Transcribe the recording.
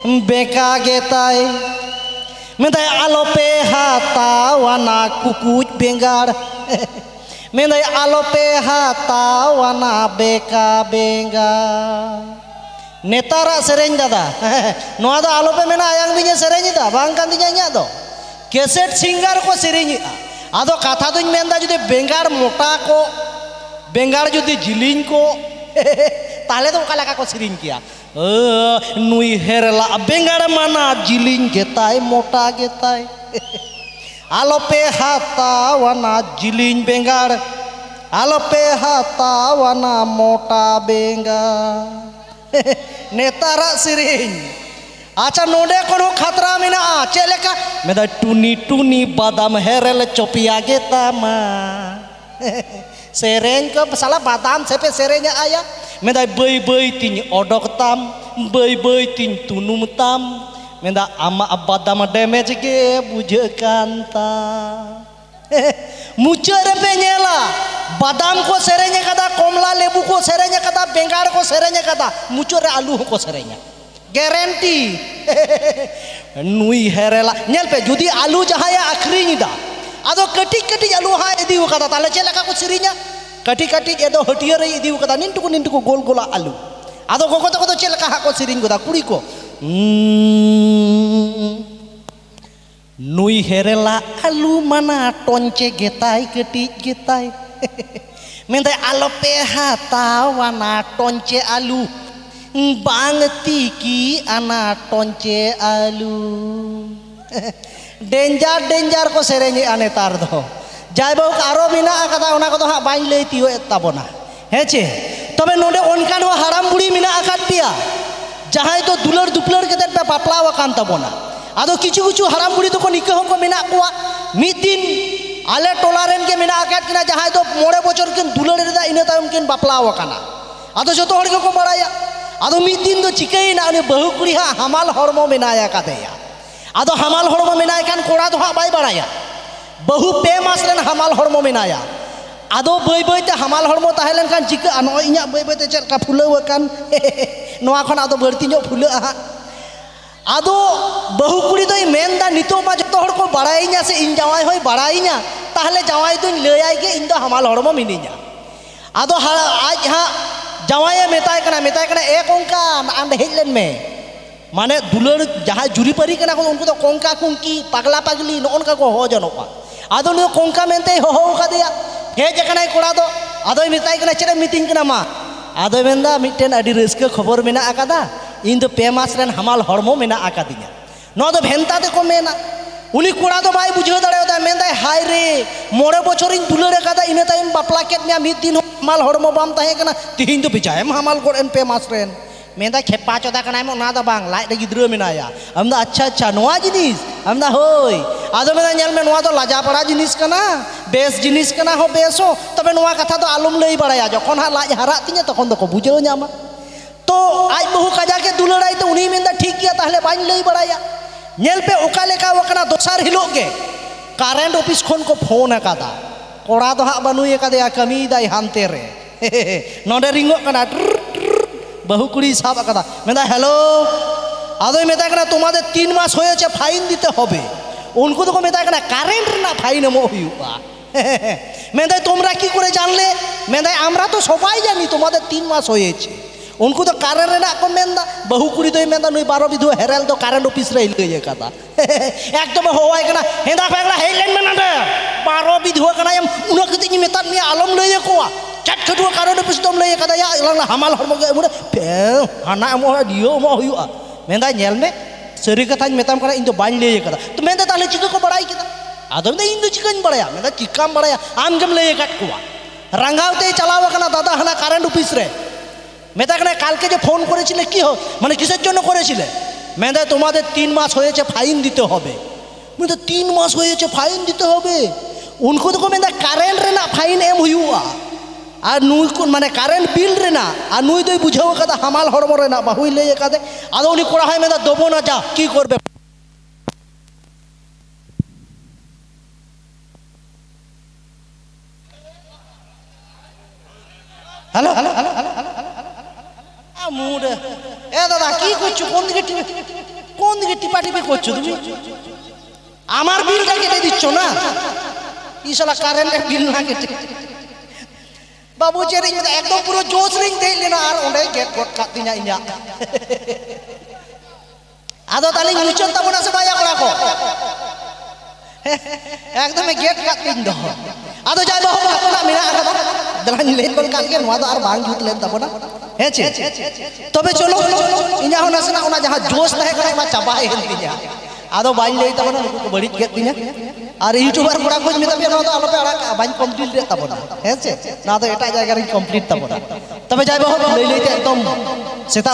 बेका गेताय मेंदाय आलोपे हातावाना कुकुज बेंगार मेंदाय आलोपे हातावाना बेका बेंगार नेतारा सेरेंज दादा नोआ दो आलोपे मेना आयांग दिnya सेरेंज दा बांग कान दिnya nya दो कैसेट सिंगर को सेरेंज आदो कथा दुñ मेंदा जुदि बेंगार मोटा को बेंगार जुदि जिलिंग को ताले तो काला को सेरेंज किया नुई हेरला बेंगार माना जिलिंग गेताय मोटा गेताय आलोपे हातावाना जिलिंग बेंगार आलोपे हातावाना मोटा बेंगार नेतारा सेरेंज अच्छा नोडे कोनो खतरा मेना चेलेका मेदा टुनी टुनी बादाम हेरेल चोपिया गेतामा सेरेंज को साला बादाम सेपे सेरेंज आया मेदा बई बई तिन ओडोकताम बई बई तिन तुनुमताम मेदा आमा बादाम डैमेज के बुझकांता मुचर पे नेला बादाम को सेरेंज कदा कमला लेबू को सेरेंज कदा बेंगार को सेरेंज कदा मुचर आलू को सेरेंज गारंटी नुई हेरेला नेल पे जुदी आलू जहाया आखरीन दा आदो कटी कटी आलू हा इदी कदा ताले चेलका को सेरेंज कटी कटी एदो हटिया रे इदी कदा निंटुको गोल गोला आलू आदो गोगो तो चेलका हा को सेरेंज कदा कुड़ी को नुई हेरेला आलू मना टोंचे गेताय कटी गेताय मेंदे आलोपे हातावाना टोंचे आलू बांग तीकी आना टोंचे आलू डेंजार डेंजार को सेरेंज आने तार दो जायबो आरो बिना आकादा ओना को हा बाइन लई तियो ताबोना हेचे तबे नोडे ओनकान हो हाराम बुड़ी मिना आकाद पिया जहां तो दुलर दुपलर केते पे बापला वकान ताबोना आदो किछु किछु हराम बुड़ी तो को निके हम को मेना कुआ मिद दिन आले टोलारेन के मेना आकाद किना जहां तो 9 बछर किन दुलर रेदा इना तायम किन बापला वकाना आदो जतो हड़ को बड़ाया आदो मिद दिन तो चिकैना उनी बहु कुड़ी हा हमाल हरमो मेनाया कादेया आदो हमाल हरमो मेनाय कान कोड़ा तो हा बाय बड़ाया बहु पे मास रेन हमाल हरमो मेनाया आदो बय बय ते हमाल हरमो ताहेलन कान चिका न इया बय बय ते चेका फुलाव कान नोआ खन आदो बरती जो फुला आदो बहु कुड़ी तो मेनदा नितो मा जतो हड़ को बड़ाइना से इन जावाई होय बड़ाइना ताहले जावाई तो लैयाय के इन दो हमाल हरमो मिनिया आदो आज हा जावाई मेताय कना ए कोंका आंद हेजलेन में माने दुलर जहां जुरी परी कना को उनको तो कोंका कुंकी पगला पगली नोनका को हो जनोपा आदो नि कोंका मेनते हो कादिया हेज कनाय कोड़ा दो आदो मेताय कना चेरे मीटिंग कना मा आदो मेनदा मिटेन अडी रस्का खबर मेना आकादा इन तो पे मास रेन हमाल हरमो मेना आकादिया नो दो भेंता दे को मेना उनी कोड़ा दो बाय बुझो दड़ेदा मेनदा हाय रे 9 बछर इन दुलर कादा इने ताइम बापला केट मिया मिद दिन हमाल हरमो बाम ताहे कना तिहिन तो बिचायम हमाल कोड़न पे मास रेन मेनदा खेपा चोदा कना मो ना दा बांग लाइ दे गिद्रो मेनाया हमदा अच्छा अच्छा नोआ जिनिस हमदा होय आदो मेना नेल में नोआ तो लाजा पड़ा जिनिस कना बेस जिनिस कना हो बेसो तबे नोआ कथा तो आलम लई बड़ाया जखन हा लाज हरा तिnya तखन तो को बुझो न्यामा तो आज बहु काजा के दुलड़ाई तो उनी मेनदा ठीक किया ताहले बाइन लई बड़ाया नेल पे ओका लेका वकना दोसार हिलोग के कारेंट ऑफिस खन को फोन आकादा कोड़ा तो हा बनुय कादया कमी दाई हानते रे नोडे रिंगो कना बहु कुड़ी साब आकादा मेदा हेलो आदो मेदा कना तुम्हारे 3 मास होयेছে फाइन दीते होबे उनको तो को मेदा कना कारेंट ना फाइन एमो हुआ मेदा তোমরা কি করে জানলে मेदा আমরা তো সবাই জানি তোমাদের 3 मास होयेছে उनको तो कारेंट रेना को मेंदा बहु कुड़ी तो मेंदा नुई 12 बिधु हेरेल तो कारेंट ऑफिस रे लइए कादा एकदम होवाय कना हेंदा फेगला हेलेन मेना दे 12 बिधु कना एम उन कति मेता नि आलम लइए कोआ चट खटुआ कारेंट ऑफिस तुम लइए कादा या लंग हमाल हरमो के मुरे हाना मो दियो मो हुआ मेंदा नेल में सरी कथा मेताम कना इन तो बाñ लइए कादा तो मेंदा ताले चिका को बड़ाई किदा आदो मेंदा इन तो चिकान बड़ाया मेंदा चिकाम बड़ाया आम जम लइए काट कोआ रंगावते चलाव कना दादा हना कारेंट ऑफिस रे मेता कना काल के जो फोन करेছিলে কি हो মানে কিসের জন্য করেছিলে মেদা তোমাদের 3 মাস হয়েছে ফাইন দিতে হবে মেদা 3 মাস হয়েছে ফাইন দিতে হবে उनको तो मेदा কারেন্ট রে না ফাইন এম হুইয়া আর নুই কোন মানে কারেন্ট বিল রে না আর নুই দই বুঝাও কাদা হামাল হরমো রে না বাহুই লইয়ে কাদে আদো উনি কোড়া হয় মেদা দেবো না যা কি করবে হ্যালো হ্যালো হ্যালো হ্যালো মুড এ দাদা কি করছো কোন দিকে টিপাটিপি করছো তুমি আমার বিলটা কেটে দিচ্ছ না ইশালা কারেন্টের বিল না কেটে বাবু যে একদম পুরো জোশ রিং দেইলে না আর ওঁডে গেট গট কাটিনা ইᱧᱟ আদো তালি মুচন তাবনা সে ভাইয়া করা কো একদম গেট কাটিন দো আদো যাই বাহু আপনা মিনা আকাদা দলানি লেন কোন কাল গে নোয়া দো আর বাং জুত লেন তাবনা হেছে তবে চলো ইᱧা হনা সনা ওনা যাহা জোশ তাহে করা মা চাবা হেন তিña আদো বাই লই তাবনা নুকু কো বড়ি গেট তিña আর ইউটিউবার কোড়া কো মেতা পে না তো আলোপে আড়া বাই কমপ্লিট রে তাবনা হেছে না তো এটা জায়গা রে কমপ্লিট তাবনা তবে যাই বাহু লই লইতে একদম সেটা